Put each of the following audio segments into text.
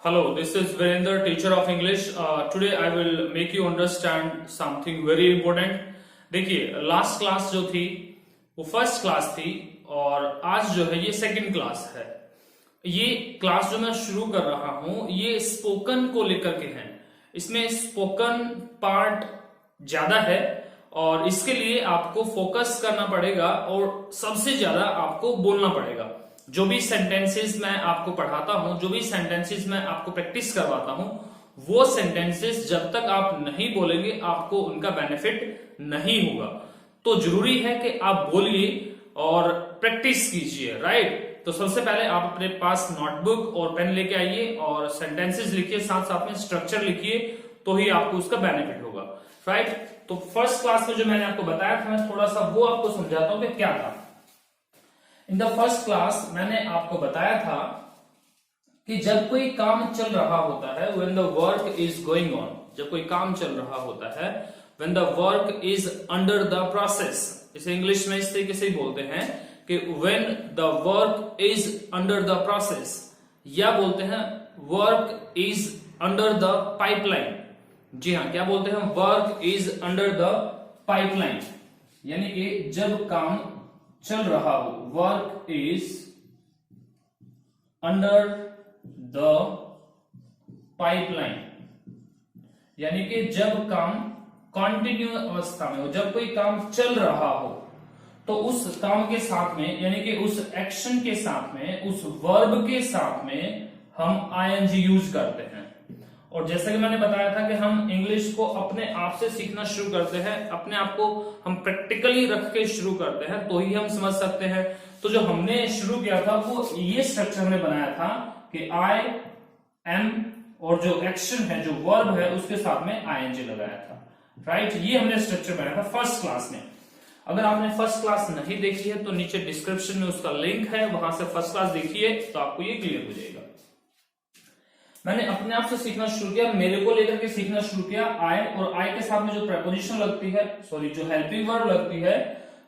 Hello, this is Virender, teacher of English. Today I will make you understand something very important. देखिए, last class जो थी वो first class थी और आज जो है ये सेकंड क्लास है। ये क्लास जो मैं शुरू कर रहा हूं ये स्पोकन को लेकर के है। इसमें स्पोकन पार्ट ज्यादा है और इसके लिए आपको फोकस करना पड़ेगा और सबसे ज्यादा आपको बोलना पड़ेगा। जो भी सेंटेंसेस मैं आपको पढ़ाता हूं, जो भी सेंटेंसेस मैं आपको प्रैक्टिस करवाता हूं, वो सेंटेंसेस जब तक आप नहीं बोलेंगे आपको उनका बेनिफिट नहीं होगा। तो जरूरी है कि आप बोलिए और प्रैक्टिस कीजिए, राइट। तो सबसे पहले आप अपने पास नोटबुक और पेन लेके आइए और सेंटेंसेस लिखिए, साथ साथ में स्ट्रक्चर लिखिए, तो ही आपको उसका बेनिफिट होगा, राइट। तो फर्स्ट क्लास में जो मैंने आपको बताया था, मैं थोड़ा सा वो आपको समझाता हूं कि क्या था। इन द फर्स्ट क्लास मैंने आपको बताया था कि जब कोई काम चल रहा होता है, when the work is going on, जब कोई काम चल रहा होता है, when the work is under the process, इसे इंग्लिश में इस तरीके से ही बोलते हैं कि when the work is under the process, या बोलते हैं work is under the pipeline। जी हाँ, क्या बोलते हैं? work is under the pipeline, यानी कि जब काम चल रहा हो, work is under the pipeline, यानी कि जब काम कंटिन्यू अवस्था में हो, जब कोई काम चल रहा हो, तो उस काम के साथ में, यानी कि उस एक्शन के साथ में, उस वर्ब के साथ में हम आईएनजी यूज करते हैं। और जैसा कि मैंने बताया था कि हम इंग्लिश को अपने आप से सीखना शुरू करते हैं, अपने आप को हम प्रैक्टिकली रख के शुरू करते हैं, तो ही हम समझ सकते हैं। तो जो हमने शुरू किया था वो ये स्ट्रक्चर हमने बनाया था कि आई एम और जो एक्शन है, जो वर्ब है, उसके साथ में आईएनजी लगाया था, राइट। ये हमने स्ट्रक्चर बनाया था फर्स्ट क्लास में। अगर आपने फर्स्ट क्लास नहीं देखी है तो नीचे डिस्क्रिप्शन में उसका लिंक है, वहां से फर्स्ट क्लास देखिए तो आपको ये क्लियर हो जाएगा। मैंने अपने आप से सीखना शुरू किया, मेरे को लेकर के सीखना शुरू किया। आई और आई के साथ में जो प्रेपोजिशन लगती है, सॉरी जो हेल्पिंग वर्ब लगती है,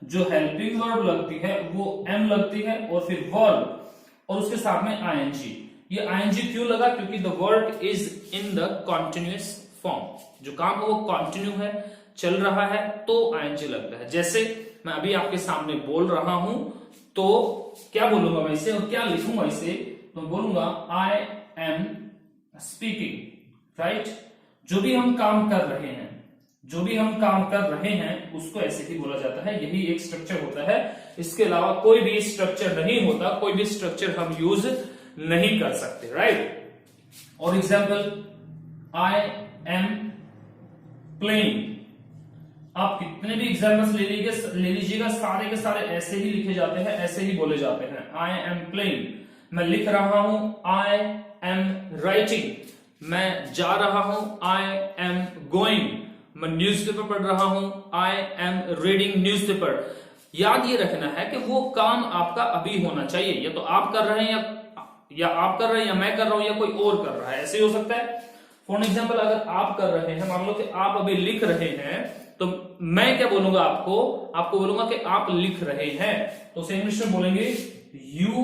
जो हेल्पिंग वर्ब लगती है वो एम लगती है, और फिर वर्ब और उसके साथ में आईएनजी। ये आईएनजी क्यों लगा? क्योंकि the work is in the continuous form. जो काम है वो कंटिन्यू है, चल रहा है, तो आईएनजी लगता है। जैसे मैं अभी आपके सामने बोल रहा हूं तो क्या बोलूंगा मैं इसे और क्या लिखूंगा इसे? तो बोलूंगा आई एम स्पीकिंग, राइट। जो भी हम काम कर रहे हैं, जो भी हम काम कर रहे हैं उसको ऐसे ही बोला जाता है। यही एक स्ट्रक्चर होता है, इसके अलावा कोई भी स्ट्रक्चर नहीं होता, कोई भी स्ट्रक्चर हम यूज नहीं कर सकते, राइट। और एग्जाम्पल, आई एम प्लेइंग। आप कितने भी एग्जाम्पल्स ले लीजिएगा, सारे के सारे ऐसे ही लिखे जाते हैं, ऐसे ही बोले जाते हैं। आई एम प्लेइंग, मैं लिख रहा हूं। आई एम राइटिंग, मैं जा रहा हूं। आई एम गोइंग, मैं न्यूज़पेपर पढ़ रहा हूं। I am reading newspaper. याद ये रखना है कि वो काम आपका अभी होना चाहिए, या तो आप कर रहे हैं या आप कर रहे हैं, या मैं कर रहा हूं, या कोई और कर रहा है, ऐसे ही हो सकता है। फॉर एग्जाम्पल, अगर आप कर रहे हैं, मान लो कि आप अभी लिख रहे हैं, तो मैं क्या बोलूंगा आपको बोलूंगा कि आप लिख रहे हैं, तो उसे इंग्लिश में बोलेंगे you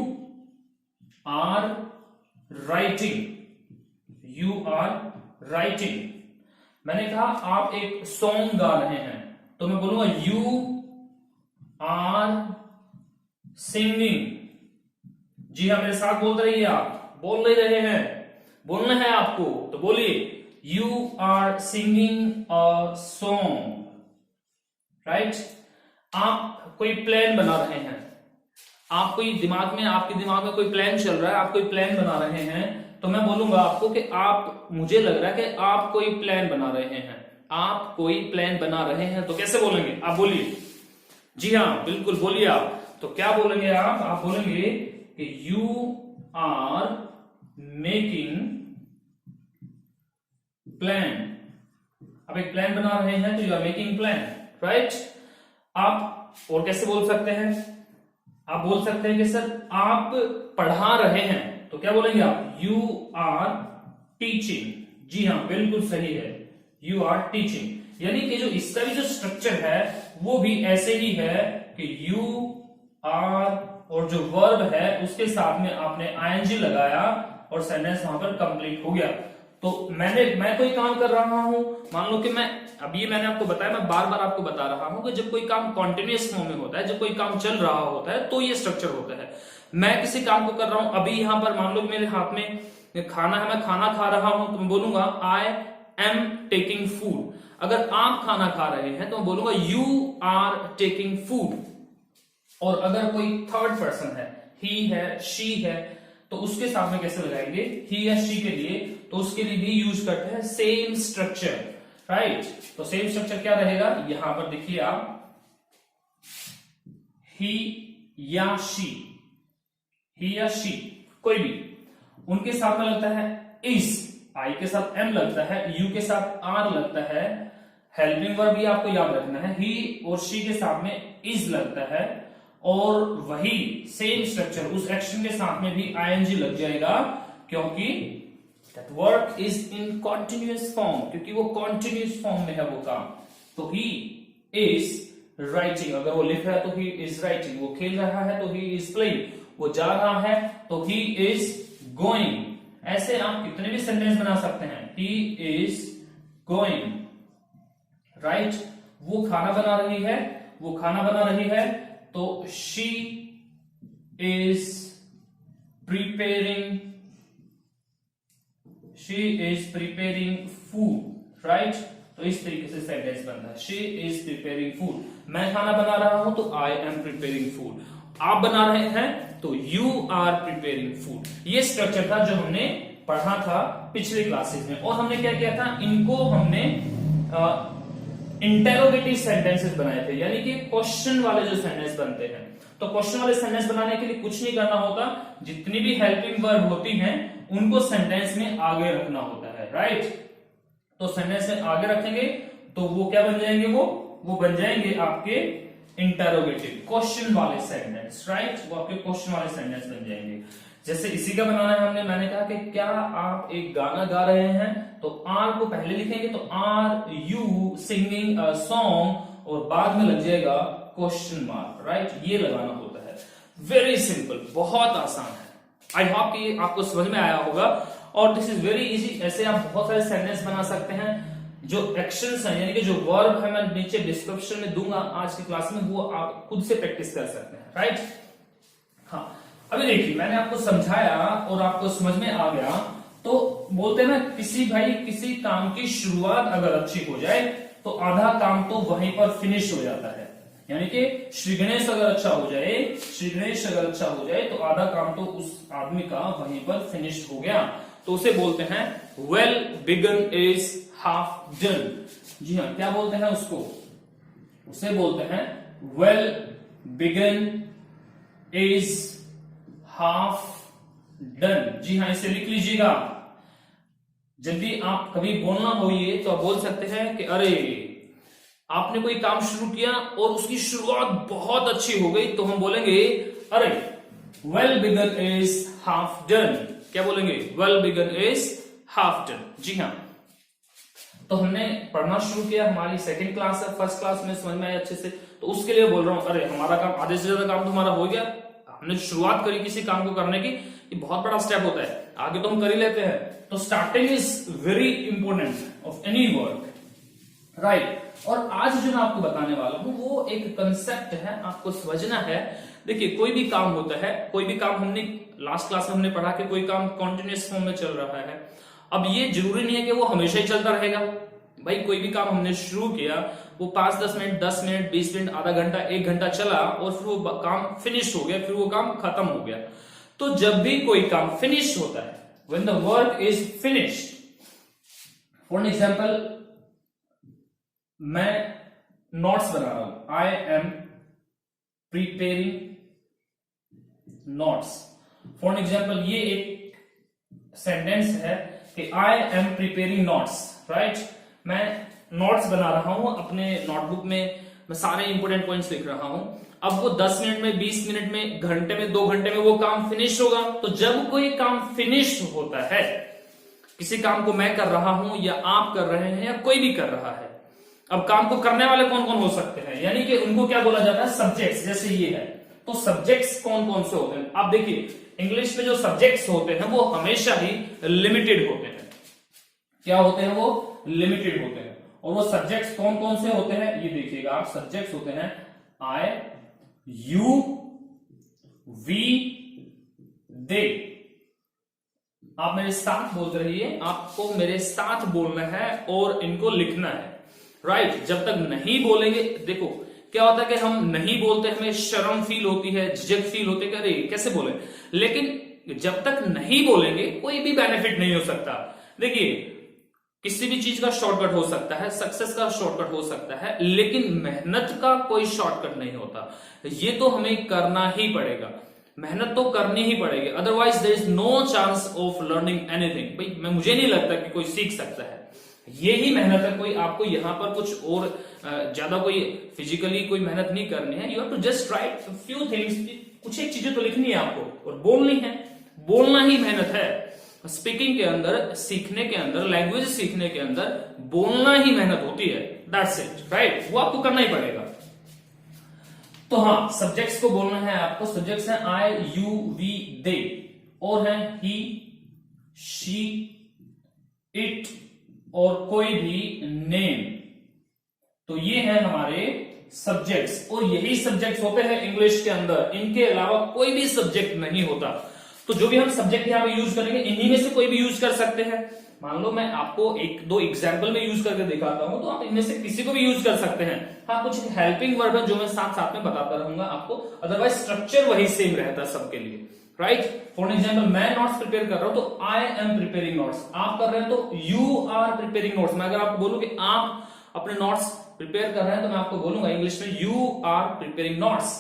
are writing, you are writing. मैंने कहा आप एक सॉन्ग गा रहे हैं, तो मैं बोलूंगा यू आर सिंगिंग। जी हाँ, मेरे साथ बोलते रहिए, आप बोल नहीं रहे हैं, बोलना है आपको, तो बोलिए you are singing a song, right. आप कोई प्लान बना रहे हैं, आप कोई दिमाग में, आपके दिमाग में कोई प्लान चल रहा है, आप कोई प्लान बना रहे हैं, तो मैं बोलूंगा आपको कि आप, मुझे लग रहा है कि आप कोई प्लान बना रहे हैं, आप कोई प्लान बना रहे हैं। तो कैसे बोलेंगे? आप बोलिए। जी हाँ, बिल्कुल बोलिए आप। तो क्या बोलेंगे आप बोलेंगे कि यू आर मेकिंग प्लान। आप एक प्लान बना रहे हैं तो you are making plan, right. आप और कैसे बोल सकते हैं? आप बोल सकते हैं कि सर आप पढ़ा रहे हैं, तो क्या बोलेंगे आप? You are teaching. जी हाँ, बिल्कुल सही है, यू आर टीचिंग। यानी कि जो इसका भी जो स्ट्रक्चर है वो भी ऐसे ही है कि यू आर और जो वर्ब है उसके साथ में आपने आईएनजी लगाया और सेंटेंस वहां पर कंप्लीट हो गया। तो मैं कोई काम कर रहा हूं, मान लो कि मैंने आपको बताया, मैं बार बार आपको बता रहा हूं कि जब कोई काम कॉन्टिन्यूअस फॉर्म में होता है, जब कोई काम चल रहा होता है तो ये स्ट्रक्चर होता है। मैं किसी काम को कर रहा हूं, अभी यहां पर मान लो मेरे हाथ में खाना है, मैं खाना खा रहा हूं, तो मैं बोलूंगा आई एम टेकिंग फूड। अगर आप खाना खा रहे हैं तो मैं बोलूंगा यू आर टेकिंग फूड। और अगर कोई थर्ड पर्सन है, ही है, शी है, तो उसके साथ में कैसे लगाएंगे, ही या शी के लिए, तो उसके लिए भी यूज करते हैं सेम स्ट्रक्चर, राइट। तो सेम स्ट्रक्चर क्या रहेगा, यहां पर देखिए आप, ही या शी, ही या शी कोई भी, उनके साथ में लगता है इज, आई के साथ एम लगता है, यू के साथ आर लगता है, हेल्पिंग वर्ब भी आपको याद रखना है, ही और शी के साथ में इज लगता है, और वही सेम स्ट्रक्चर उस एक्शन के साथ में भी आईएनजी लग जाएगा, क्योंकि that work is in continuous form, क्योंकि वो कॉन्टिन्यूअस फॉर्म में है वो काम। तो ही इज राइटिंग, अगर वो लिख रहा है तो ही इज राइटिंग, वो खेल रहा है तो ही इज प्लेइंग, वो जा रहा है तो ही इज गोइंग। ऐसे आप कितने भी सेंटेंस बना सकते हैं, ही इज गोइंग, राइट। वो खाना बना रही है, तो she is preparing food, right. तो इस तरीके से सेंटेंस बनता है, शी इज प्रिपेयरिंग फूड। मैं खाना बना रहा हूं तो आई एम प्रिपेयरिंग फूड, आप बना रहे हैं तो यू आर प्रिपेयरिंग फूड। ये स्ट्रक्चर था जो हमने पढ़ा था पिछले क्लासेस में, और हमने क्या किया था, इनको हमने इंटेरोगेटिव सेंटेंसेस बनाए थे, यानी कि क्वेश्चन वाले जो सेंटेंस बनते हैं। तो क्वेश्चन वाले सेंटेंस बनाने के लिए कुछ नहीं करना होता, जितनी भी हेल्पिंग वर्ब होती हैं उनको सेंटेंस में आगे रखना होता है, राइट। तो सेंटेंस में आगे रखेंगे तो वो क्या बन जाएंगे, वो बन जाएंगे आपके इंटेरोगेटिव क्वेश्चन वाले सेंटेंस, राइट। वो आपके क्वेश्चन वाले सेंटेंस बन जाएंगे। जैसे इसी का बनाना है मैंने कहा कि क्या आप एक गाना गा रहे हैं, तो आर को पहले लिखेंगे, तो are you singing a song, और बाद में लग जाएगा क्वेश्चन मार्क, राइट। ये लगाना होता है, वेरी सिंपल, बहुत आसान है। आई होप कि आपको समझ में आया होगा, और दिस इज वेरी इजी। ऐसे आप बहुत सारे सेंटेंस बना सकते हैं। जो एक्शंस हैं, यानी कि जो वर्ब है, मैं नीचे डिस्क्रिप्शन में दूंगा आज की क्लास में, वो आप खुद से प्रैक्टिस कर सकते हैं, राइट। हाँ, अभी देखिए, मैंने आपको समझाया और आपको समझ में आ गया। तो बोलते हैं ना, किसी काम की शुरुआत अगर अच्छी हो जाए तो आधा काम तो वहीं पर फिनिश हो जाता है। यानी कि श्री गणेश अगर अच्छा हो जाए तो आधा काम तो उस आदमी का वहीं पर फिनिश हो गया। तो उसे बोलते हैं well begun is half done. जी हाँ, क्या बोलते हैं उसको, उसे बोलते हैं well begun is half done. जी हाँ, इसे लिख लीजिएगा। जब भी आप कभी बोलना हो ये, तो आप बोल सकते हैं कि अरे आपने कोई काम शुरू किया और उसकी शुरुआत बहुत अच्छी हो गई, तो हम बोलेंगे अरे well begun is half done. क्या बोलेंगे, well begun is half done. जी हाँ, तो हमने पढ़ना शुरू किया, हमारी सेकंड क्लास है, फर्स्ट क्लास में समझ में आया अच्छे से, तो उसके लिए बोल रहा हूं अरे हमारा काम, आधे से ज्यादा काम तो हमारा हो गया। हमने शुरुआत करी किसी काम को करने की, ये बहुत बड़ा स्टेप होता है, आगे तो हम कर ही लेते हैं। तो starting is very important of any work, right. और आज जो मैं आपको बताने वाला हूं वो एक कंसेप्ट है, आपको समझना है। देखिए, कोई भी काम होता है, कोई भी काम, हमने लास्ट क्लास में हमने पढ़ा कि कोई काम कॉन्टिन्यूअस फॉर्म में चल रहा है। अब ये जरूरी नहीं है कि वो हमेशा ही चलता रहेगा। भाई, कोई भी काम हमने शुरू किया, वो 5-10 मिनट, 10 मिनट, 20 मिनट, आधा घंटा, 1 घंटा चला, और फिर वो काम फिनिश हो गया, फिर वो काम खत्म हो गया। तो जब भी कोई काम फिनिश होता है, when the work is finished, for example, मैं नोट्स बना रहा हूं, I am preparing notes. For example, ये एक सेंटेंस है कि I am preparing notes, right. मैं नोट्स बना रहा हूं अपने नोटबुक में, मैं सारे इंपोर्टेंट पॉइंट्स लिख रहा हूं। अब वो 10 मिनट में, 20 मिनट में, घंटे में, 2 घंटे में वो काम फिनिश होगा। तो जब कोई काम फिनिश होता है, किसी काम को मैं कर रहा हूं या आप कर रहे हैं या कोई भी कर रहा है, अब काम को करने वाले कौन कौन हो सकते हैं, यानी कि उनको क्या बोला जाता है, सब्जेक्ट्स। जैसे ये है, तो सब्जेक्ट्स कौन कौन से होते हैं, आप देखिए, इंग्लिश में जो सब्जेक्ट्स होते हैं वो हमेशा ही लिमिटेड होते हैं। क्या होते हैं? वो लिमिटेड होते हैं। और वो सब्जेक्ट्स कौन कौन से होते हैं ये देखिएगा आप। सब्जेक्ट्स होते हैं आई, यू, वी, दे। आप मेरे साथ बोल रहिए, आपको मेरे साथ बोलना है और इनको लिखना है, राइट। जब तक नहीं बोलेंगे, देखो क्या होता है कि हम नहीं बोलते, हमें शर्म फील होती है, झिझक फील होती है कि अरे कैसे बोले, लेकिन जब तक नहीं बोलेंगे कोई भी बेनिफिट नहीं हो सकता। देखिए किसी भी चीज का शॉर्टकट हो सकता है, सक्सेस का शॉर्टकट हो सकता है, लेकिन मेहनत का कोई शॉर्टकट नहीं होता। ये तो हमें करना ही पड़ेगा, मेहनत तो करनी ही पड़ेगी, otherwise there is no chance of learning anything. भाई मुझे नहीं लगता कि कोई सीख सकता है, ये ही मेहनत है। कोई आपको यहां पर कुछ और ज्यादा कोई फिजिकली कोई मेहनत नहीं करनी है। You have to just write few things, कुछ एक चीजें तो लिखनी है आपको और बोलनी है। बोलना ही मेहनत है। स्पीकिंग के अंदर, सीखने के अंदर, लैंग्वेज सीखने के अंदर बोलना ही मेहनत होती है। That's it, right. वो आपको करना ही पड़ेगा। तो हाँ, सब्जेक्ट्स को बोलना है आपको। सब्जेक्ट्स हैं आई, यू, वी, दे, और हैं ही, शी, इट और कोई भी नेम। तो ये हैं हमारे सब्जेक्ट्स, और यही सब्जेक्ट्स होते हैं इंग्लिश के अंदर। इनके अलावा कोई भी सब्जेक्ट नहीं होता। तो जो भी हम सब्जेक्ट यहां पे यूज करेंगे, इन्हीं में से कोई भी यूज कर सकते हैं। मान लो मैं आपको एक दो एग्जाम्पल में यूज करके दिखाता हूं, तो आप इनमें से किसी को भी यूज कर सकते हैं। हाँ, कुछ हेल्पिंग वर्ब है जो मैं साथ साथ में बताता रहूंगा आपको, अदरवाइज स्ट्रक्चर वही सेम रहता है सबके लिए, राइट। फॉर एग्जाम्पल, मैं नोट्स प्रिपेयर कर रहा हूं तो आई एम प्रिपेयरिंग नोट्स। आप कर रहे हैं तो यू आर प्रिपेयरिंग नोट्स। मैं अगर आपको बोलूं कि आप अपने नोट्स प्रिपेयर कर रहे हैं तो मैं आपको बोलूंगा इंग्लिश में यू आर प्रिपेयरिंग नोट्स।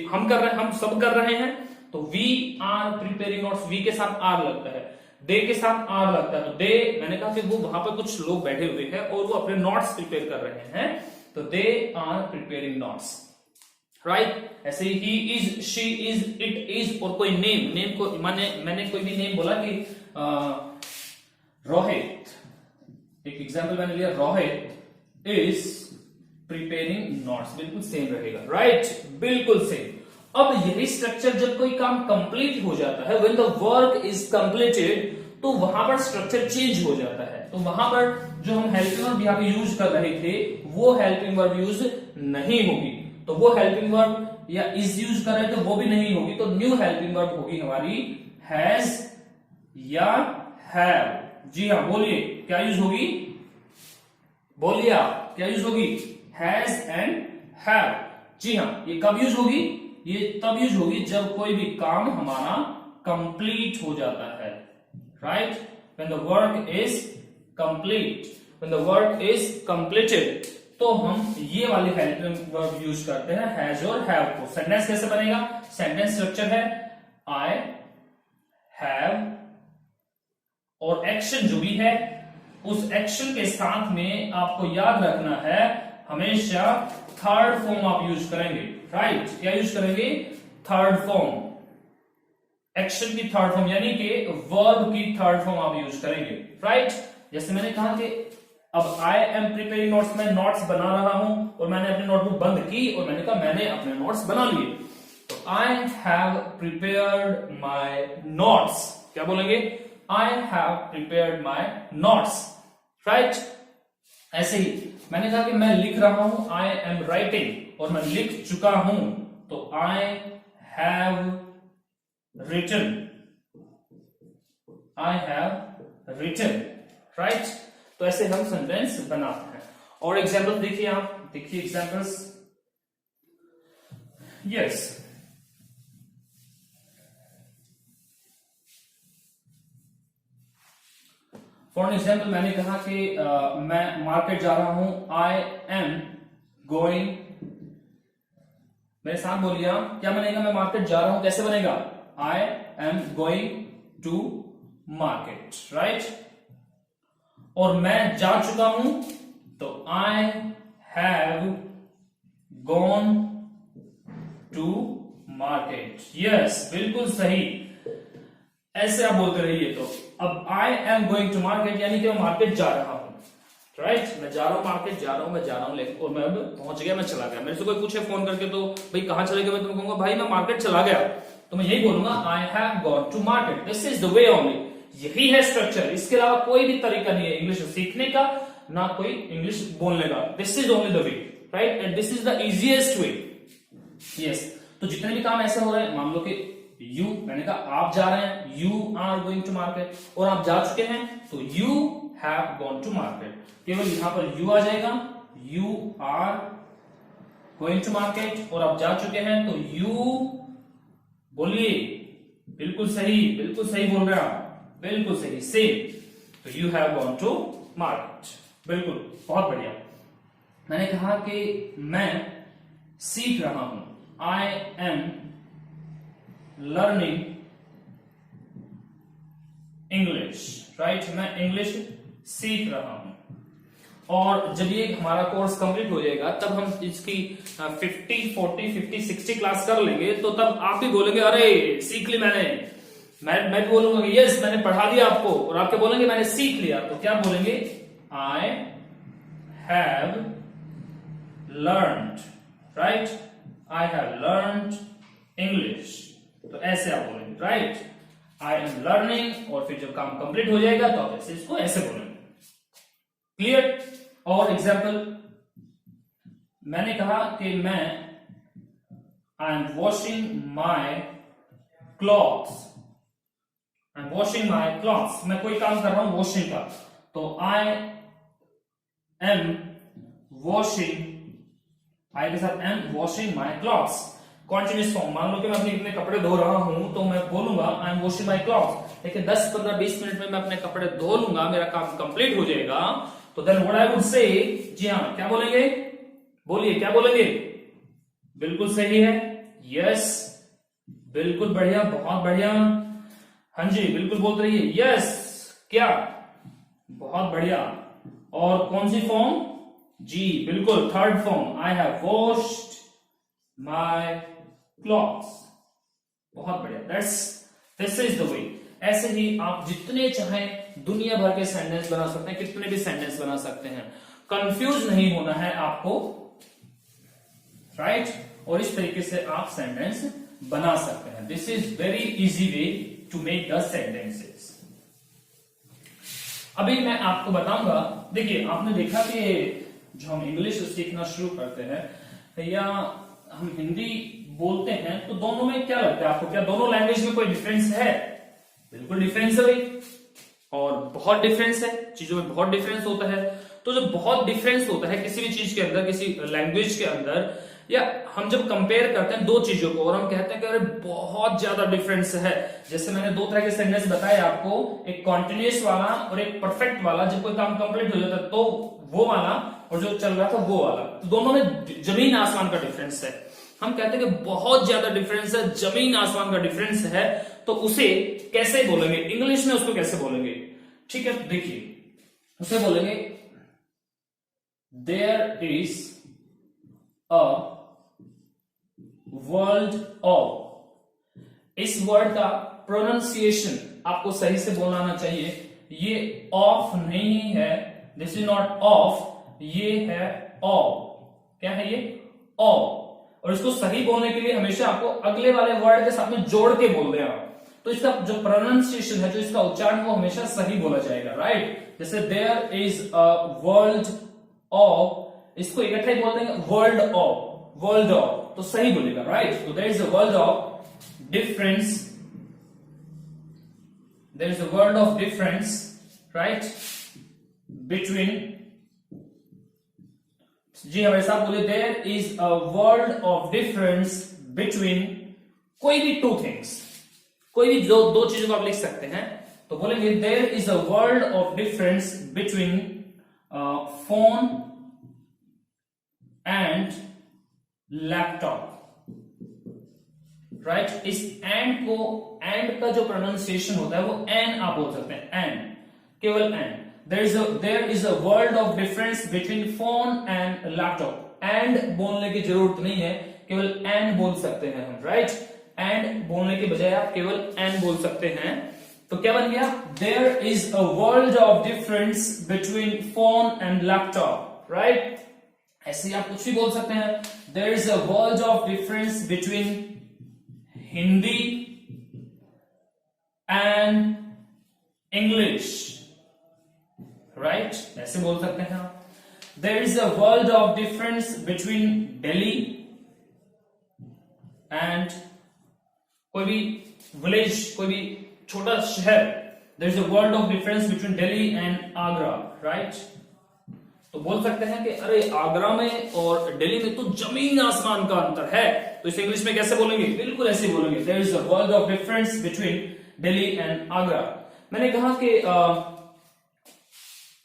हम कर रहे हैं, हम सब कर रहे हैं, तो we are preparing notes. We के साथ आर लगता है, दे के साथ आर लगता है। तो दे, मैंने कहा कि वो वहां पर कुछ लोग बैठे हुए हैं और वो अपने नोट्स प्रिपेयर कर रहे हैं, तो they are preparing notes, right. ऐसे ही is, she is, it is, और कोई नेम, नेम को मैंने कोई भी नेम बोला कि रोहित, एक एग्जाम्पल मैंने लिया, रोहित इज प्रिपेयरिंग नोट्स, बिल्कुल सेम रहेगा, राइट, बिल्कुल सेम। अब यही स्ट्रक्चर जब कोई काम कंप्लीट हो जाता है, when the work is completed, तो वहां पर स्ट्रक्चर चेंज हो जाता है। तो वहां पर जो हम हेल्पिंग वर्ब यहाँ पे यूज कर रहे थे, वो हेल्पिंग वर्ब यूज नहीं होगी। तो वो हेल्पिंग वर्ब या इज यूज कर रहे थे, वो भी नहीं होगी। तो न्यू हेल्पिंग वर्ब होगी हमारी हैज या हैव। जी हाँ, बोलिए क्या यूज होगी, बोलिए आप क्या यूज होगी, हैज एंड हैव। जी हाँ, ये कब यूज होगी, ये तब यूज होगी जब कोई भी काम हमारा कंप्लीट हो जाता है, right. When the work is complete, when the work is completed, तो हम ये वाले हेल्पिंग वर्ब यूज करते हैं, हैज और हैव को। सेंटेंस कैसे बनेगा, सेंटेंस स्ट्रक्चर है आई हैव, और एक्शन जो भी है उस एक्शन के साथ में आपको याद रखना है हमेशा थर्ड फॉर्म आप यूज करेंगे, राइट। क्या यूज करेंगे, थर्ड फॉर्म, एक्शन की थर्ड फॉर्म, यानी कि वर्ब की थर्ड फॉर्म आप यूज करेंगे, राइट। जैसे मैंने कहा कि अब आई एम प्रिपेयरिंग नोट्स, मैं नोट्स बना रहा हूं और मैंने अपनी नोटबुक बंद की और मैंने कहा मैंने अपने नोट्स बना लिए। तो I have prepared my notes, क्या बोलेंगे, आई have prepared my notes, right. ऐसे ही मैंने कहा कि मैं लिख रहा हूं, आई एम राइटिंग, और मैं लिख चुका हूं, तो I have written, I have written, right. तो ऐसे हम सेंटेंस बनाते हैं। और एग्जाम्पल देखिए आप, देखिए एग्जाम्पल्स, यस। फॉर एग्जाम्पल मैंने कहा कि मैं मार्केट जा रहा हूं, आई एम गोइंग, मेरे साथ बोलिए आप, क्या बनेगा, मैं मार्केट जा रहा हूं, कैसे बनेगा, I am going to market, right. और मैं जा चुका हूं, तो I have gone to market, yes, बिल्कुल सही। ऐसे आप बोलते रहिए। तो अब I am going to market यानी कि मैं मार्केट जा रहा हूं, राइट। मैं जा रहा हूं मार्केट, जा रहा हूं, मैं जा रहा हूं, लेकिन और मैं अब पहुंच गया, मैं चला गया। मेरे से कोई पूछे फोन करके तो भाई कहां चले गए, मैं तुमको कहूंगा भाई मैं मार्केट चला गया। तो मैं यही बोलूंगा I have gone to market. This is the way only, यही है स्ट्रक्चर, इसके अलावा कोई भी तरीका नहीं है इंग्लिश सीखने का, ना कोई इंग्लिश बोलने का। This is only the way, right, and this is the easiest way. Yes, तो जितने भी काम ऐसे हो रहे हैं, मान लो कि यू, मैंने कहा आप जा रहे हैं, you are going to market, और आप जा चुके हैं तो you have gone to market. केवल यहां पर यू आ जाएगा, you are going to market, और आप जा चुके हैं तो यू, बोलिए, बिल्कुल सही बोल रहे हैं आप, बिल्कुल सही, सेम, तो you have gone to market, बिल्कुल, बहुत बढ़िया। मैंने कहा कि मैं सीख रहा हूं, I am learning English, right, मैं इंग्लिश सीख रहा हूं। और जब ये हमारा कोर्स कंप्लीट हो जाएगा तब हम इसकी 50, 40, 50, 60 क्लास कर लेंगे, तो तब आप भी बोलेंगे अरे सीख ली मैंने, मैं भी बोलूंगा कि यस मैंने पढ़ा दिया आपको, और आप क्या बोलेंगे, मैंने सीख लिया। तो क्या बोलेंगे, I have learned, right, I have learned English, तो ऐसे आप बोलेंगे, राइट, आई एम लर्निंग, और फिर जब काम कंप्लीट हो जाएगा तो आप ऐसे इसको ऐसे बोलेंगे। क्लियर? और एग्जाम्पल, मैंने कहा कि मैं I am washing my clothes, I am washing my clothes, मैं कोई काम कर रहा हूं वॉशिंग का, तो आई एम वॉशिंग, आई के साथ am washing my clothes, continuous form. मान लो कि मैं अपने कपड़े धो रहा हूं तो मैं बोलूंगा I am washing my clothes, लेकिन 10, 15, 20 मिनट में मैं अपने कपड़े धो लूंगा, मेरा काम कंप्लीट हो जाएगा, तो then what I would say, जी हाँ, क्या बोलेंगे, बोलिए क्या बोलेंगे, बिल्कुल सही है, यस, बिल्कुल बढ़िया, बहुत बढ़िया, हाँ जी, बिल्कुल बोलते रहिए, यस, क्या, बहुत बढ़िया। और कौन सी फॉर्म, जी बिल्कुल, third form, I have washed my clothes, बहुत बढ़िया, दिस इज द वे। ऐसे ही आप जितने चाहें दुनिया भर के सेंटेंस बना सकते हैं, कितने भी सेंटेंस बना सकते हैं, कंफ्यूज नहीं होना है आपको, राइट, और इस तरीके से आप सेंटेंस बना सकते हैं। This is very easy way to make the sentences. अभी मैं आपको बताऊंगा, देखिए आपने देखा कि जो हम इंग्लिश सीखना शुरू करते हैं या हम हिंदी बोलते हैं, तो दोनों में क्या लगता है आपको, क्या दोनों लैंग्वेज में कोई डिफरेंस है? बिल्कुल डिफरेंस है भाई, और बहुत डिफरेंस है, चीजों में बहुत डिफरेंस होता है। तो जब बहुत डिफरेंस होता है किसी भी चीज के अंदर, किसी लैंग्वेज के अंदर, या हम जब कंपेयर करते हैं दो चीजों को और हम कहते हैं कि अरे बहुत ज्यादा डिफरेंस है, जैसे मैंने दो तरह के सेंटेंस बताए आपको, एक कॉन्टिन्यूअस वाला और एक परफेक्ट वाला। जब कोई काम कंप्लीट हो जाता है तो वो वाला, और जो चल रहा था वो वाला, तो दोनों में जमीन आसमान का डिफरेंस है। हम कहते हैं कि बहुत ज्यादा डिफरेंस है, जमीन आसमान का डिफरेंस है, तो उसे कैसे बोलेंगे इंग्लिश में, उसको कैसे बोलेंगे? ठीक है, देखिए उसे बोलेंगे there is a world of. इस वर्ड का प्रोनाउंसिएशन आपको सही से बोलना आना चाहिए। ये ऑफ नहीं है, दिस इज नॉट ऑफ, ये है ऑ। क्या है ये? ऑ। और इसको सही बोलने के लिए हमेशा आपको अगले वाले वर्ड के साथ में जोड़ के बोल दें आप, तो इसका जो प्रोनाउंसिएशन है, जो इसका उच्चारण, वो हमेशा सही बोला जाएगा, राइट। जैसे there is a world of, इसको इकट्ठा ही बोल देंगे वर्ल्ड ऑफ, वर्ल्ड ऑफ, तो सही बोलेगा, राइट। तो there is a world of difference, there is a world of difference, right, between, जी हमारे साथ बोले, there is a world of difference between कोई भी टू थिंग्स, कोई भी दो चीजों को आप लिख सकते हैं, तो बोलेंगे there is a world of difference between phone and laptop, right. इस एंड को, एंड का जो प्रोनाउंसिएशन होता है वो एन आप बोल सकते हैं, एन, केवल n. There is a world of difference between phone and laptop. And बोलने की जरूरत नहीं है, केवल एन बोल सकते हैं हम, राइट। एंड बोलने के बजाय आप केवल एन बोल सकते हैं, तो क्या बन गया? There is a world of difference between phone and laptop, right. ऐसे ही आप कुछ भी बोल सकते हैं, there is a world of difference between Hindi and English, right, ऐसे बोल सकते हैं आप। There is a world of difference between Delhi and कोई भी विलेज, कोई भी छोटा शहर, there is a world of difference between Delhi and Agra, right. तो बोल सकते हैं कि अरे आगरा में और दिल्ली में तो जमीन आसमान का अंतर है, तो इसे इंग्लिश में कैसे बोलेंगे? बिल्कुल ऐसे बोलेंगे, there is a world of difference between Delhi and Agra. मैंने कहा कि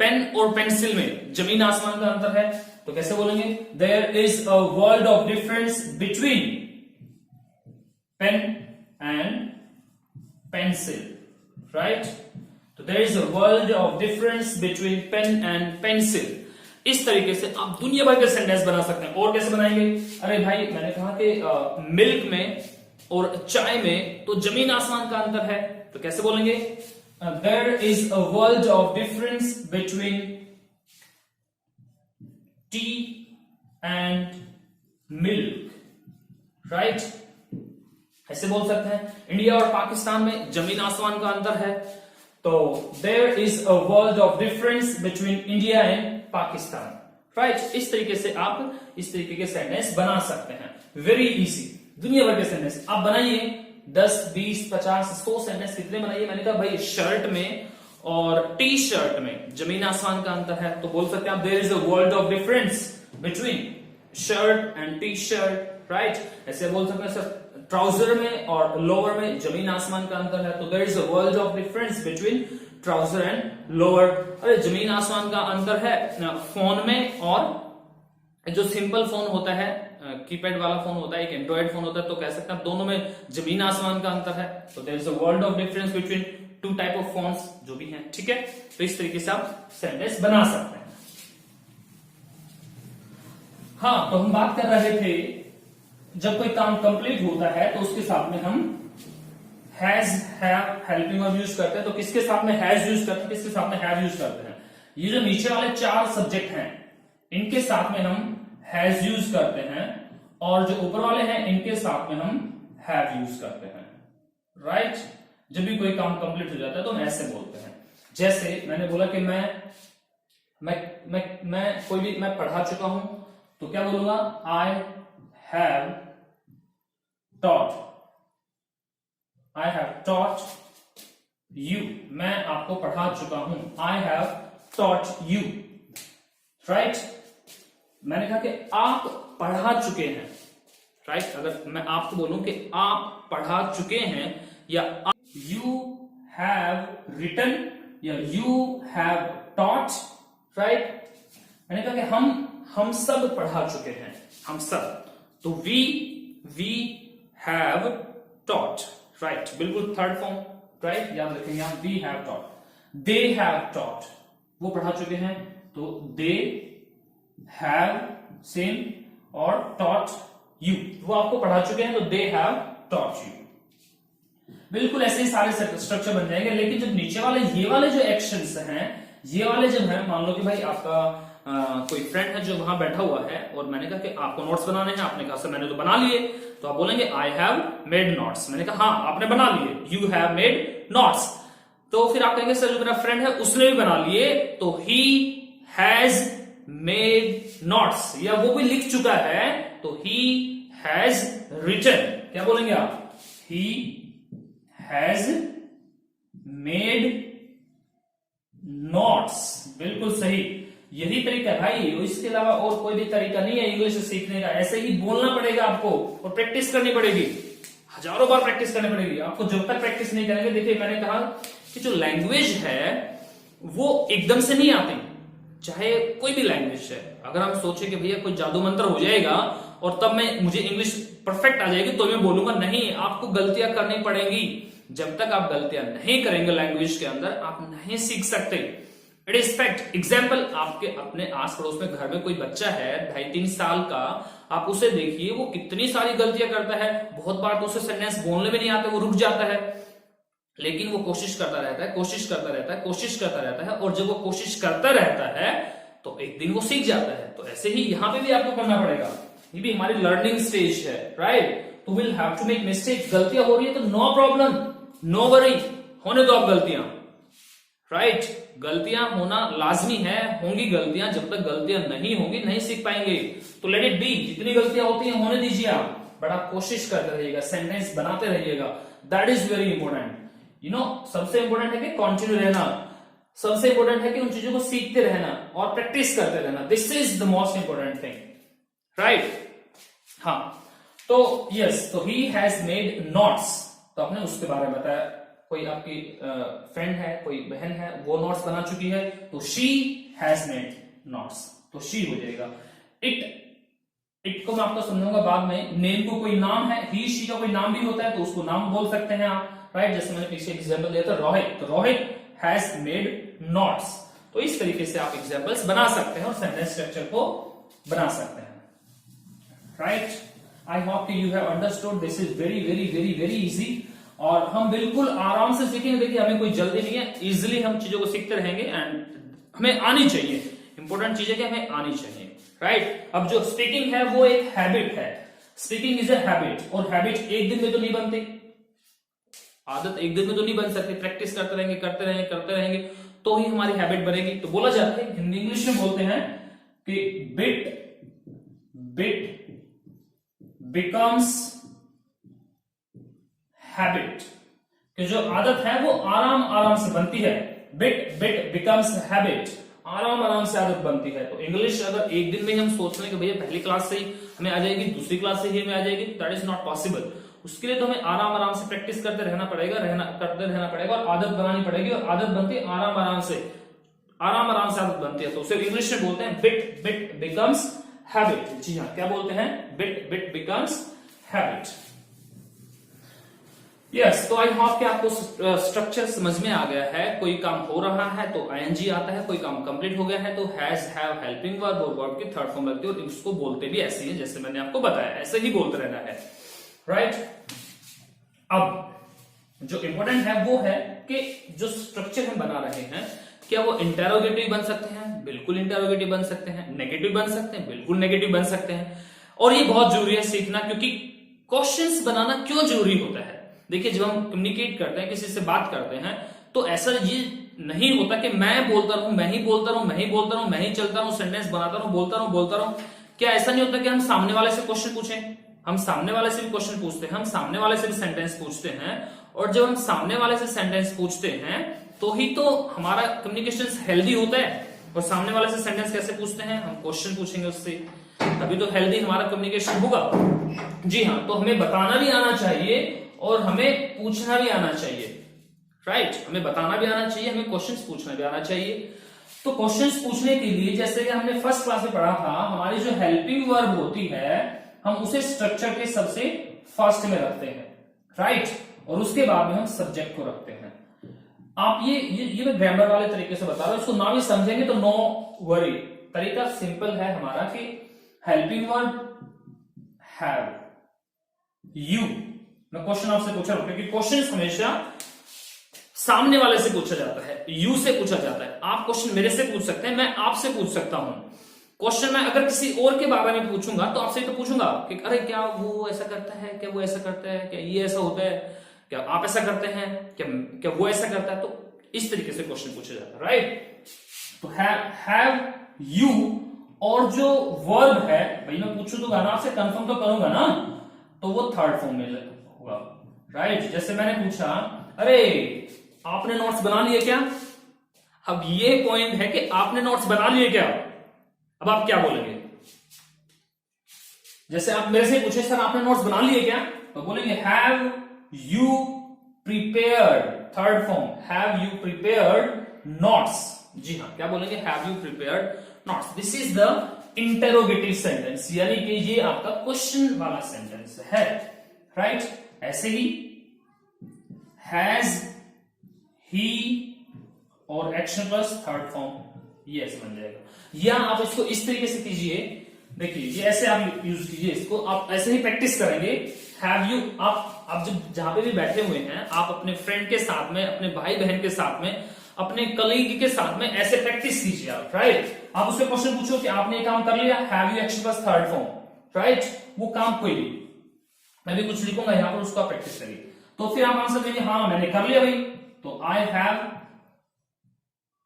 पेन और पेंसिल में जमीन आसमान का अंतर है, तो कैसे बोलेंगे? There is a world of difference between pen and pencil, right. तो there is a world of difference between pen and pencil. इस तरीके से आप दुनिया भर के सेंटेंस बना सकते हैं। और कैसे बनाएंगे? अरे भाई, मैंने कहा कि मिल्क में और चाय में तो जमीन आसमान का अंतर है, तो कैसे बोलेंगे? There is a world of difference between tea and milk, right, ऐसे बोल सकते हैं। इंडिया और पाकिस्तान में जमीन आसमान का अंतर है, तो there is a world of difference between India and Pakistan, right. इस तरीके से आप इस तरीके के सेंटेंस बना सकते हैं, वेरी इजी। दुनिया भर के सेंटेंस आप बनाइए, 10, 20, 50, 100 सेंटेंस कितने बनाइए। मैंने कहा भाई शर्ट में और टी शर्ट में जमीन आसमान का अंतर है, तो बोल सकते हैं आप there is a world of difference between shirt and T shirt, right. ऐसे बोल सकते हैं सर ट्राउजर में और लोअर में जमीन आसमान का अंतर है, तो there is a world of difference between trouser and lower. अरे जमीन आसमान का अंतर है फोन में और जो सिंपल फोन होता है, कीपैड वाला फोन होता है, एक एंड्रॉइड फोन होता है, तो कह सकते हैं दोनों में जमीन आसमान का अंतर है, तो there is a world of difference between two type of phones, जो भी हैं, ठीक है। तो इस तरीके से आप सेंटेंस बना सकते हैं। हाँ, तो हम बात कर रहे थे जब कोई काम कंप्लीट होता है तो उसके साथ में हम has, have, helping verb use करते हैं। तो किसके साथ में हैज यूज करते हैं, किसके साथ में हैव यूज करते हैं? ये जो नीचे वाले 4 सब्जेक्ट हैं इनके साथ में हम हैज यूज करते हैं, और जो ऊपर वाले हैं इनके साथ में हम हैव यूज करते हैं, राइट। जब भी कोई काम कंप्लीट हो जाता है तो हम ऐसे बोलते हैं। जैसे मैंने बोला कि मैं पढ़ा चुका हूं, तो क्या बोलूंगा? I have taught, I have taught you, मैं आपको पढ़ा चुका हूं, I have taught you, right। मैंने कहा कि आप पढ़ा चुके हैं, right। अगर मैं आपको बोलूं कि आप पढ़ा चुके हैं, या you have written, या you have taught, right। मैंने कहा कि हम सब पढ़ा चुके हैं, हम सब, तो we have taught, राइट, बिल्कुल थर्ड फॉर्म, राइट, याद रखेंगे आप। We have taught, they have taught, वो पढ़ा चुके हैं, तो दे हैव सेम, और टॉट यू, वो आपको पढ़ा चुके हैं, तो दे हैव टॉट यू। बिल्कुल ऐसे ही सारे स्ट्रक्चर बन जाएंगे। लेकिन जब नीचे वाले ये वाले जो एक्शंस हैं, ये वाले जब है, मान लो कि भाई आपका कोई फ्रेंड है जो वहां बैठा हुआ है, और मैंने कहा कि आपको नोट्स बनाने हैं, आपने कहा सर मैंने तो बना लिए, तो आप बोलेंगे आई हैव मेड नोट्स। मैंने कहा हाँ आपने बना लिए, यू हैव मेड नोट्स। तो फिर आप कहेंगे सर जो मेरा फ्रेंड है उसने भी बना लिए, तो ही हैज मेड नोट्स, या वो भी लिख चुका है, तो ही हैज रिटन। क्या बोलेंगे आप? ही हैज मेड नोट्स, बिल्कुल सही। यही तरीका है भाई, इसके अलावा और कोई भी तरीका नहीं है इंग्लिश सीखने का। ऐसे ही बोलना पड़ेगा आपको, और प्रैक्टिस करनी पड़ेगी, हजारों बार प्रैक्टिस करनी पड़ेगी आपको। जब तक प्रैक्टिस नहीं करेंगे, देखिए मैंने कहा कि जो लैंग्वेज है वो एकदम से नहीं आती, चाहे कोई भी लैंग्वेज है। अगर हम सोचे कि भैया कोई जादू मंत्र हो जाएगा और तब मुझे इंग्लिश परफेक्ट आ जाएगी, तो मैं बोलूंगा नहीं, आपको गलतियां करनी पड़ेगी। जब तक आप गलतियां नहीं करेंगे लैंग्वेज के अंदर, आप नहीं सीख सकते। It is fact. एग्जाम्पल, आपके अपने आस पड़ोस में घर में कोई बच्चा है 2.5-3 साल का, आप उसे देखिए, वो कितनी सारी गलतियां करता है। बहुत बार तो उसे सेंटेंस बोलने में नहीं आता, वो रुक जाता है, लेकिन वो कोशिश करता रहता है, कोशिश करता रहता है, कोशिश करता रहता है, और जब वो कोशिश करता रहता है तो एक दिन वो सीख जाता है। तो ऐसे ही यहां पे भी आपको करना पड़ेगा, ये भी हमारी लर्निंग स्टेज है, राइट। तो will have to make mistake. गलतियां हो रही है तो नो प्रॉब्लम, नो वरी, होने दो आप गलतियां, राइट। गलतियां होना लाजमी है, होंगी गलतियां, जब तक गलतियां नहीं होंगी नहीं सीख पाएंगे। तो लेट इट बी, जितनी गलतियां होती हैं होने दीजिए आप, बट आप कोशिश करते रहिएगा, सेंटेंस बनाते रहिएगा, that is very important. You know, सबसे इंपॉर्टेंट है कि कंटिन्यू रहना, सबसे इंपॉर्टेंट है कि उन चीजों को सीखते रहना और प्रैक्टिस करते रहना। This is the most important thing, right. हाँ, तो यस, तो ही हैज मेड नोट्स, तो आपने उसके बारे में बताया। कोई आपकी फ्रेंड है, कोई बहन है, वो नोट्स बना चुकी है, तो शी हैज मेड नोट्स, तो शी हो जाएगा। इट को मैं आपको समझाऊंगा बाद में। नेम को कोई नाम है, ही शी का कोई नाम भी होता है तो उसको नाम बोल सकते हैं आप, राइट। जैसे मैंने पीछे एग्जांपल दिया था रोहित, तो रोहित हैज मेड नोट्स। तो इस तरीके से आप एग्जांपल्स बना सकते हैं और सेंटेंस स्ट्रक्चर को बना सकते हैं, राइट। आई होप कि you have understood, this is very very very very easy, और हम बिल्कुल आराम से सीखेंगे। देखिए, हमें कोई जल्दी नहीं है, इजिली हम चीजों को सीखते रहेंगे एंड हमें आनी चाहिए। इंपॉर्टेंट चीज है कि हमें आनी चाहिए, राइट। अब जो स्पीकिंग है वो एक हैबिट है, स्पीकिंग इज ए हैबिट, और हैबिट एक दिन में तो नहीं बनती, आदत एक दिन में तो नहीं बन सकती। प्रैक्टिस करते रहेंगे करते रहेंगे करते रहेंगे तो ही हमारी हैबिट बनेगी। तो बोला जाता है, हिंदी इंग्लिश में बोलते हैं कि बिट बिकम्स हैबिट, कि जो आदत है वो आराम आराम से बनती है। बिट बिकम्स हैबिट, आराम आराम से आदत बनती है। तो इंग्लिश अगर एक दिन में हम सोच लें कि भैया पहली क्लास से ही हमें आ जाएगी, दूसरी क्लास से ही हमें आ जाएगी, दैट इज नॉट पॉसिबल। उसके लिए तो हमें आराम आराम से प्रैक्टिस करते रहना पड़ेगा, करते रहना पड़ेगा, और आदत बनानी पड़ेगी, और आदत बनती है आराम आराम से आदत बनती है। तो उसे इंग्लिश में बोलते हैं बिट बिकम्स हैबिट। जी हाँ, क्या बोलते हैं? Bit becomes habit. यस, तो आई होप कि आपको स्ट्रक्चर समझ में आ गया है। कोई काम हो रहा है तो आईएनजी आता है, कोई काम कंप्लीट हो गया है तो हैज, हैव, हेल्पिंग वर्ब और वर्ब की थर्ड फॉर्म लगती है, और इसको बोलते भी ऐसे ही, जैसे मैंने आपको बताया, ऐसे ही बोलते रहना है, राइट। अब जो इंपॉर्टेंट है वो है कि जो स्ट्रक्चर हम बना रहे हैं, क्या वो इंटेरोगेटिव बन सकते हैं? बिल्कुल इंटेरोगेटिव बन सकते हैं। नेगेटिव बन सकते हैं? बिल्कुल नेगेटिव बन सकते हैं। और ये बहुत जरूरी है सीखना, क्योंकि क्वेश्चंस बनाना क्यों जरूरी होता है? देखिए, जब हम कम्युनिकेट करते हैं, किसी से बात करते हैं, तो ऐसा ये नहीं होता कि मैं बोलता रहूं, मैं ही बोलता रहूं, मैं ही बोलता रहूं, मैं ही चलता रहूं, सेंटेंस बनाता रहूं, बोलता रहूं। क्या ऐसा नहीं होता कि हम सामने वाले से क्वेश्चन पूछें? हम सामने वाले से भी क्वेश्चन पूछते हैं, हम सामने वाले से भी सेंटेंस पूछते हैं, और जब हम सामने वाले से सेंटेंस पूछते हैं तो ही तो हमारा कम्युनिकेशन हेल्दी होता है। और सामने वाले से सेंटेंस कैसे पूछते हैं? हम क्वेश्चन पूछेंगे उससे, तभी तो हेल्दी हमारा कम्युनिकेशन होगा। जी हाँ, तो हमें बताना भी आना चाहिए और हमें पूछना भी आना चाहिए, राइट। हमें बताना भी आना चाहिए, हमें क्वेश्चंस पूछना भी आना चाहिए। तो क्वेश्चंस पूछने के लिए, जैसे कि हमने फर्स्ट क्लास में पढ़ा था, हमारी जो हेल्पिंग वर्ब होती है, हम उसे स्ट्रक्चर के सबसे फर्स्ट में रखते हैं, राइट, और उसके बाद में हम सब्जेक्ट को रखते हैं। आप ये मैं ग्रामर वाले तरीके से बता रहा हूं, इसको ना भी समझेंगे तो नो वरी। तरीका सिंपल है हमारा कि हेल्पिंग वर्ब हैव, यू, मैं क्वेश्चन आपसे पूछ रहा हूं क्योंकि क्वेश्चन हमेशा सामने वाले से पूछा जाता है, यू से पूछा जाता है। आप क्वेश्चन मेरे से पूछ सकते हैं, मैं आपसे पूछ सकता हूं। क्वेश्चन मैं अगर किसी और के बारे में पूछूंगा तो आपसे तो पूछूंगा कि अरे क्या वो ऐसा करता है, क्या वो ऐसा करता है, क्या ये ऐसा होता है, क्या आप ऐसा करते हैं, क्या वो ऐसा करता है। तो इस तरीके से क्वेश्चन पूछा जाता है, राइट। तो हैव, यू, और जो वर्ब है, भाई मैं पूछू तो गाना आपसे कंफर्म तो करूंगा ना, तो वो थर्ड फॉर्म में होगा, राइट। जैसे मैंने पूछा, अरे आपने नोट्स बना लिए क्या? अब ये पॉइंट है कि आपने नोट्स बना लिए क्या? अब आप क्या बोलेंगे? जैसे आप मेरे से पूछे, सर आपने नोट्स बना लिए क्या? तो बोलेंगे have you prepared, third form, have you prepared notes. जी हाँ, क्या बोलेंगे? Have you prepared notes. This is the interrogative sentence, यानी कि ये आपका क्वेश्चन वाला सेंटेंस है, राइट। ऐसे ही हैज, ही और एक्शन प्लस थर्ड फॉर्म, ये ऐसे बन जाएगा। या आप इसको इस तरीके से कीजिए, देखिए ये ऐसे आप यूज कीजिए इसको, आप ऐसे ही प्रैक्टिस करेंगे। हैव यू, आप जब जहां पे भी बैठे हुए हैं, आप अपने फ्रेंड के साथ में, अपने भाई बहन के साथ में, अपने कलीग के साथ में ऐसे प्रैक्टिस कीजिए आप, राइट। आप उससे क्वेश्चन पूछो कि आपने ये काम कर लिया, have you action plus third form, right. वो काम कोई भी, मैं भी कुछ लिखूंगा यहां पर, उसका प्रैक्टिस करिए। तो फिर आप आंसर देंगे हाँ मैंने कर लिया भाई, तो I have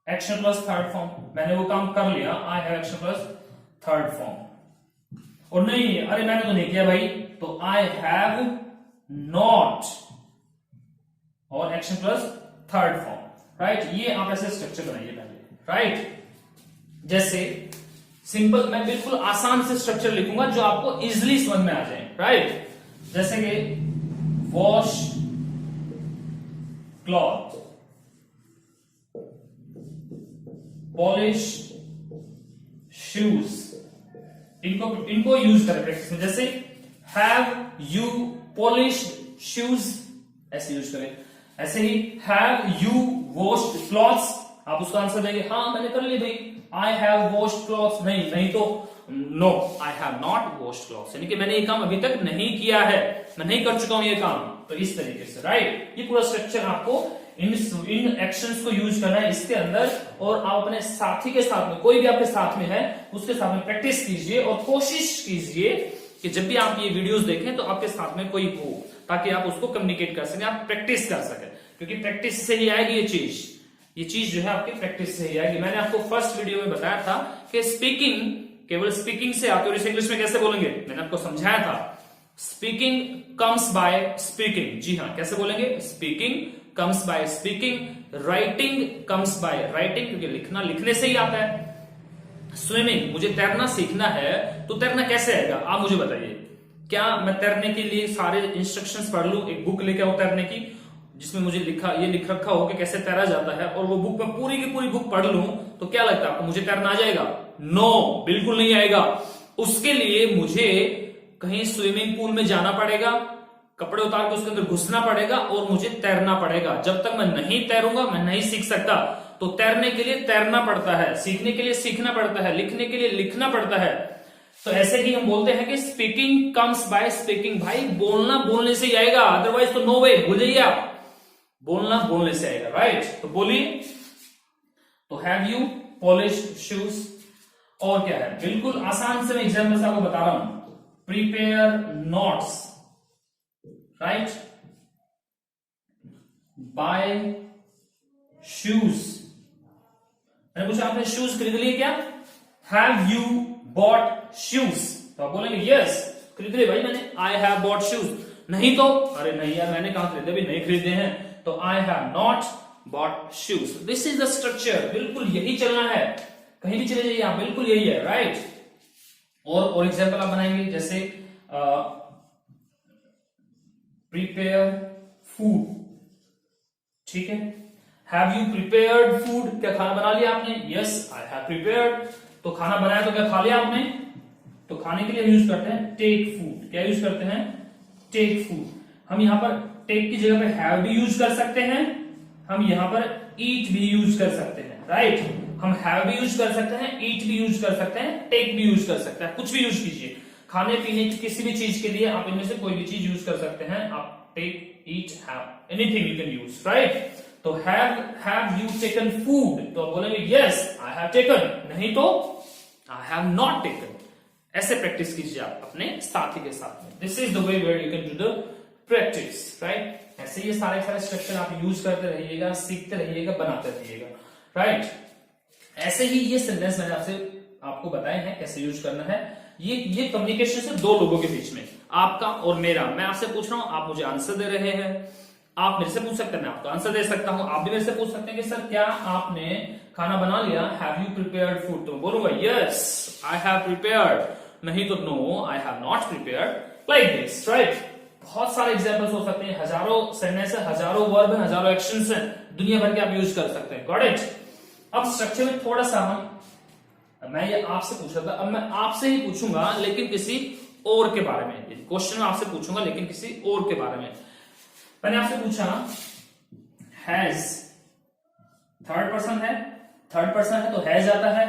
action plus third form, मैंने वो काम कर लिया, I have action plus third form. और नहीं अरे मैंने तो नहीं किया भाई, तो आई हैव नॉट और action plus third form, right. ये आप ऐसे स्ट्रक्चर बनाइए पहले, राइट। जैसे सिंपल, मैं बिल्कुल आसान से स्ट्रक्चर लिखूंगा जो आपको इजिली समझ में आ जाए, राइट। जैसे कि वॉश क्लॉथ, पॉलिश शूज, इनको यूज करें प्रैक्टिस में। जैसे हैव यू पॉलिश्ड शूज, ऐसे यूज करें। ऐसे he have you washed clothes, आप उसका आंसर देंगे हाँ मैंने कर लिया भाई, आई हैव वॉश्ड क्लॉथ्स। नहीं तो no, I have not washed clothes, यानी कि मैंने ये काम अभी तक नहीं किया है, मैं नहीं कर चुका हूं ये काम। तो इस तरीके से, राइट। ये पूरा स्ट्रक्चर आपको इन एक्शंस को यूज करना है इसके अंदर, और आप अपने साथी के साथ में, कोई भी आपके साथ में है उसके साथ में प्रैक्टिस कीजिए और कोशिश कीजिए कि जब भी आप ये वीडियोस देखें तो आपके साथ में कोई हो, ताकि आप उसको कम्युनिकेट कर सकें, आप प्रैक्टिस कर सकें, क्योंकि प्रैक्टिस से ही आएगी ये चीज जो है आपकी प्रैक्टिस से ही आएगी। मैंने आपको फर्स्ट वीडियो में बताया था कि स्पीकिंग केवल स्पीकिंग से आती है, और इसे इंग्लिश में कैसे बोलेंगे मैंने आपको समझाया था। स्पीकिंग कम्स बाय स्पीकिंग, जी हाँ, कैसे बोलेंगे? Speaking comes by speaking, writing comes by writing, क्योंकि लिखना लिखने से ही आता है। स्विमिंग, मुझे तैरना सीखना है, तो तैरना कैसे आएगा आप मुझे बताइए। क्या मैं तैरने के लिए सारे इंस्ट्रक्शंस पढ़ लूं, एक बुक लेके आओ तैरने की जिसमें मुझे लिख रखा हो कि कैसे तैरा जाता है, और वो बुक में पूरी की पूरी बुक पढ़ लूं, तो क्या लगता है आपको मुझे तैरना आ जाएगा? नो, बिल्कुल नहीं आएगा। उसके लिए मुझे कहीं स्विमिंग पूल में जाना पड़ेगा, कपड़े उतार के उसके अंदर घुसना पड़ेगा और मुझे तैरना पड़ेगा। जब तक मैं नहीं तैरूंगा मैं नहीं सीख सकता। तो तैरने के लिए तैरना पड़ता है, सीखने के लिए सीखना पड़ता है, लिखने के लिए लिखना पड़ता है। तो ऐसे ही हम बोलते हैं कि स्पीकिंग कम्स बाय स्पीकिंग, भाई बोलना बोलने से ही आएगा, अदरवाइज तो नो वे, भूल जाइए आप, बोलना बोलने से आएगा, राइट। तो बोलिए, तो हैव यू पॉलिश्ड शूज, और क्या है, बिल्कुल आसान से मैं एग्जाम्पल आपको बता रहा हूं। Prepare notes, right, bye shoes, मैंने पूछा आपने शूज खरीद लिए क्या? हैव यू बॉट शूज, तो आप बोलेंगे यस, खरीद लिए भाई मैंने, आई हैव बॉट शूज। नहीं तो अरे नहीं यार मैंने कहां खरीदे, भी नहीं खरीदे हैं, तो I have not bought shoes. This is the structure, बिल्कुल यही चलना है, कहीं भी चले जाइए आप, बिल्कुल यही है, राइट। और एग्जाम्पल आप बनाएंगे, जैसे प्रिपेयर फूड, ठीक है। हैव यू प्रिपेयर्ड फूड, क्या खाना बना लिया आपने? Yes I have prepared. तो खाना बनाया तो क्या खा लिया आपने? तो खाने के लिए यूज करते हैं टेक फूड, क्या यूज करते हैं? Take food. हम यहां पर टेक की जगह पे हैव भी यूज कर सकते हैं, हम यहां पर ईट भी यूज कर सकते हैं, राइट। हम हैव भी यूज कर सकते हैं, ईट भी यूज कर सकते हैं, टेक भी यूज कर सकते हैं, कुछ भी यूज कीजिए। खाने पीने की किसी भी चीज के लिए आप इनमें से कोई भी चीज यूज कर सकते हैं। आप take, eat, have, anything you can use, right. तो हैव यू टेकन फूड, तो आप बोलेंगे यस आई हैव टेकन, नहीं तो आई हैव नॉट टेकन। ऐसे प्रैक्टिस कीजिए आप अपने साथी के साथ में। This is the way where you can do the practice, right. ऐसे ये सारे स्ट्रक्चर आप यूज करते रहिएगा, सीखते रहिएगा, बनाते रहिएगा, राइट। ऐसे ही ये सेंटेंस मैंने आपको बताए हैं कैसे यूज करना है। ये कम्युनिकेशन से दो लोगों के बीच में, आपका और मेरा। मैं आपसे पूछ रहा हूं, आप मुझे आंसर दे रहे हैं, आप मेरे से पूछ सकते हैं, मैं आपको आंसर दे सकता हूं। आप भी मेरे से पूछ सकते हैं कि सर क्या आपने खाना बना लिया? Have you prepared food? तो बोलूंगा यस आई हैव प्रिपेयर्ड, नहीं तो no I have not prepared, like this, right. बहुत सारे एग्जांपल्स हो सकते हैं, हजारों सेंटेंस है, हजारों वर्ब है, हजारों एक्शंस हैं, दुनिया भर के आप यूज कर सकते हैं, गॉट इट। अब स्ट्रक्चर में थोड़ा सा मैं ये आपसे पूछ रहा था, अब मैं आपसे ही पूछूंगा लेकिन किसी और के बारे में। क्वेश्चन में आपसे पूछूंगा लेकिन किसी और के बारे में। मैंने आपसे पूछा हैज, थर्ड पर्सन है, तो हैज आता है,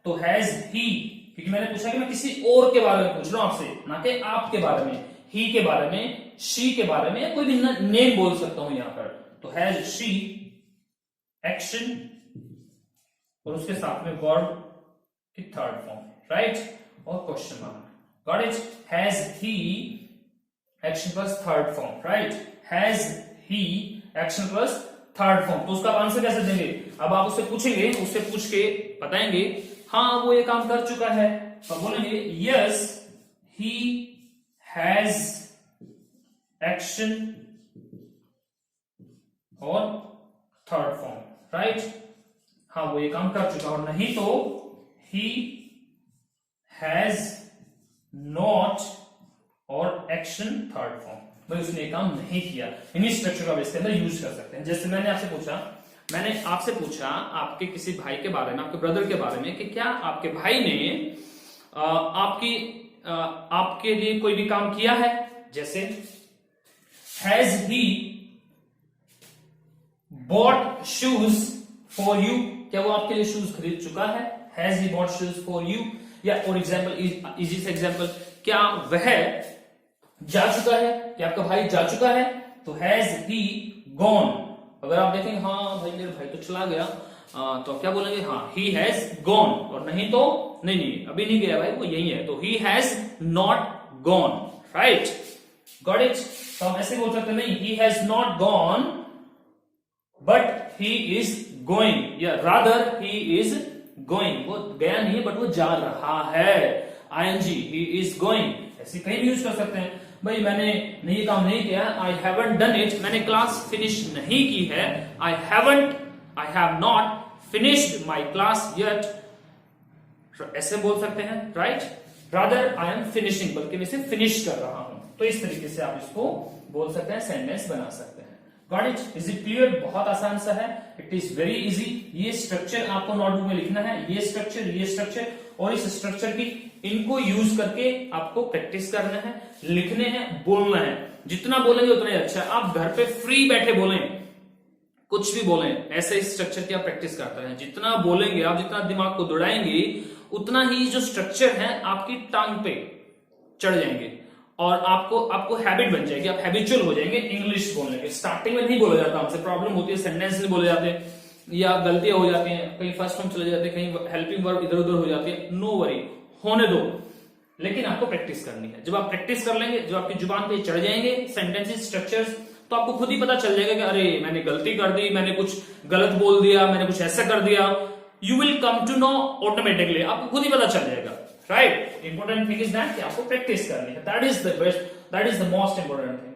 तो हैज ही, क्योंकि मैंने पूछा कि मैं किसी और के बारे में पूछ रहा हूं आपसे, ना कि आपके बारे में, ही के बारे में, शी के बारे में, या कोई भी नेम बोल सकता हूं यहां पर। तो हैज शी एक्शन और उसके साथ में वर्ब की थर्ड फॉर्म, राइट, और question mark, got it. Has he action plus third form, right. Has he, action plus third form. तो उसका आंसर कैसे देंगे? अब आप उससे पूछेंगे, उससे पूछ के बताएंगे हाँ वो ये काम कर चुका है, तो बोलेंगे यस ही हैज एक्शन और थर्ड फॉर्म, राइट। हाँ वो ये काम कर चुका, और नहीं तो ही हैज नॉट और एक्शन थर्ड फॉर्म, भाई उसने ये काम नहीं किया। इन्हीं स्ट्रक्चर का इसके अंदर यूज कर सकते हैं। जैसे मैंने आपसे पूछा आपके किसी भाई के बारे में, आपके ब्रदर के बारे में, कि क्या आपके भाई ने आपके लिए कोई भी काम किया है। जैसे has he bought shoes for you, क्या वो आपके लिए शूज खरीद चुका है? Has he bought shoes for you. या फॉर एग्जाम्पल, इजी से एग्जाम्पल, क्या वह जा चुका है, क्या आपका भाई जा चुका है? तो हैज ही गॉन। अगर आप देखेंगे हाँ भाई मेरे भाई तो चला गया, तो आप क्या बोलेंगे? हाँ ही हैज गॉन। और नहीं तो नहीं अभी नहीं गया भाई, वो यही है, तो he has not gone, right. Got it. तो हम ऐसे बोल सकते नहीं, he has not gone but he is going, या रादर ही इज गोइंग। वो गया नहीं है बट वो जा रहा है, आईएनजी, ही इज गोइंग। ऐसे कहीं भी यूज कर सकते हैं। भाई मैंने ये काम नहीं किया, आई हैवंट डन इट, मैंने क्लास फिनिश नहीं की है, आई have not finished my class yet, ऐसे बोल सकते हैं, right. Rather I am finishing, बल्कि मैं इसे फिनिश कर रहा हूं। तो इस तरीके से आप इसको बोल सकते हैं, सेंटेंस बना सकते हैं। Got it? Is it clear? बहुत आसान सा है, इट इज वेरी इजी। ये स्ट्रक्चर आपको नोटबुक में लिखना है, ये स्ट्रक्चर और इस स्ट्रक्चर की इनको यूज करके आपको प्रैक्टिस करना है, लिखने हैं, बोलना है। जितना बोलेंगे उतना ही अच्छा है। आप घर पे फ्री बैठे बोलें, कुछ भी बोलें, ऐसे इस स्ट्रक्चर की आप प्रैक्टिस करते हैं। जितना बोलेंगे आप, जितना दिमाग को दौड़ाएंगे, उतना ही जो स्ट्रक्चर है आपकी टांग पे चढ़ जाएंगे और आपको हैबिट बन जाएगी, आप हैबिचुअल हो जाएंगे इंग्लिश बोलने के। स्टार्टिंग में नहीं बोला जाता, हमसे प्रॉब्लम होती है, सेंटेंस नहीं बोले जाते, या गलतियां हो जाती हैं, कहीं फर्स्ट फॉर्म चले जाते हैं, कहीं हेल्पिंग वर्ब इधर उधर हो जाती है। नो वरी, होने दो, लेकिन आपको प्रैक्टिस करनी है। जब आप प्रैक्टिस कर लेंगे, जब आपकी जुबान पे चढ़ जाएंगे सेंटेंसेस, स्ट्रक्चर्स, तो आपको खुद ही पता चल जाएगा कि अरे मैंने गलती कर दी, मैंने कुछ गलत बोल दिया, मैंने कुछ ऐसा कर दिया। You will come to know automatically, आपको खुद ही पता चल जाएगा, right. Important thing is that कि आपको प्रैक्टिस करनी है, that is the best, that is the most important thing.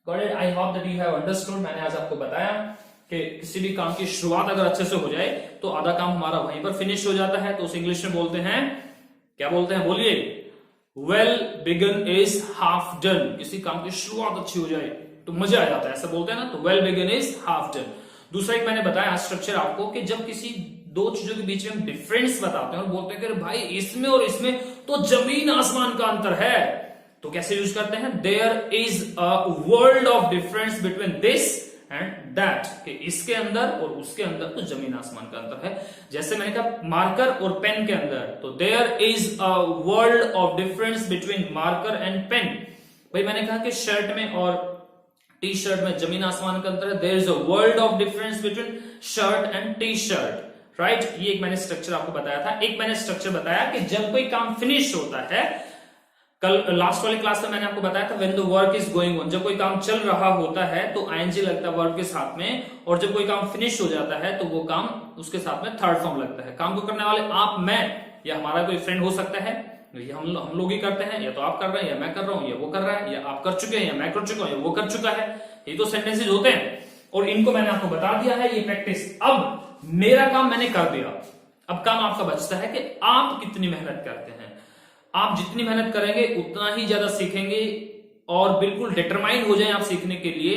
Got it? I hope that you have understood. मैंने आज आपको बताया कि किसी भी काम की शुरुआत अगर अच्छे से हो जाए तो आधा काम हमारा वहीं पर फिनिश हो जाता है। तो उस इंग्लिश में बोलते हैं, क्या बोलते हैं? बोलिए, well begun is half done. किसी काम की शुरुआत अच्छी हो जाए तो मजा आ जाता है, ऐसा बोलते हैं ना, तो well begun is half done. दूसरा एक मैंने बताया स्ट्रक्चर आपको, कि जब किसी दो चीजों के बीच में हम डिफरेंस बताते हैं और बोलते हैं कि भाई इसमें और इसमें तो जमीन आसमान का अंतर है, तो कैसे यूज करते हैं? There is a world of difference between this and that, कि इसके अंदर और उसके अंदर तो जमीन आसमान का अंतर है। जैसे मैंने कहा मार्कर और पेन के अंदर, तो there is a world of difference between marker and pen. भाई मैंने कहा कि शर्ट में और टी शर्ट में जमीन आसमान का अंतर है, there is a world of difference between shirt and T shirt, right. ये एक मैंने स्ट्रक्चर आपको बताया था। एक मैंने स्ट्रक्चर बताया कि जब कोई काम फिनिश होता है, कल लास्ट वाली क्लास में मैंने आपको बताया था when the work is going on, जब कोई काम चल रहा होता है तो आईएनजी लगता है वर्ब के साथ में, और जब कोई काम फिनिश हो जाता है तो वो काम उसके साथ में थर्ड फॉर्म लगता है। काम को करने वाले आप, मैं, या हमारा कोई फ्रेंड हो सकता है, ये हम लोग ही करते हैं, या तो आप कर रहे हैं या मैं कर रहा हूं, या वो कर रहा है, या आप कर चुके हैं या मैं कर चुका हूं या वो कर चुका है। ये तो सेंटेंसेज होते हैं और इनको मैंने आपको बता दिया है, ये प्रैक्टिस। अब मेरा काम मैंने कर दिया, अब काम आपका बचता है कि आप कितनी मेहनत करते हैं। आप जितनी मेहनत करेंगे उतना ही ज्यादा सीखेंगे और बिल्कुल डिटरमाइंड हो जाए आप सीखने के लिए।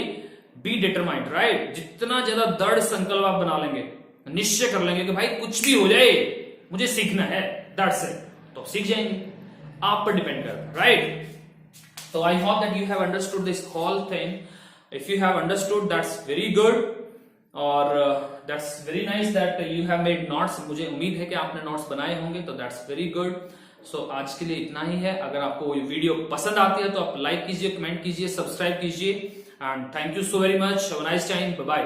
Be determined, right. जितना ज्यादा दृढ़ संकल्प आप बना लेंगे, निश्चय कर लेंगे कि भाई कुछ भी हो जाए मुझे सीखना है, दृढ़ से, तो सीख जाएंगे। आप पर डिपेंड कर, राइट। तो I hope that you have understood this whole thing. If you have understood that's very good, और that's very nice that you have made notes. मुझे उम्मीद है कि आपने नोट्स बनाए होंगे, तो दैट्स वेरी गुड। सो आज के लिए इतना ही है। अगर आपको ये वीडियो पसंद आती है तो आप लाइक कीजिए, कमेंट कीजिए, सब्सक्राइब कीजिए, and thank you so very much. Have a nice time, bye bye.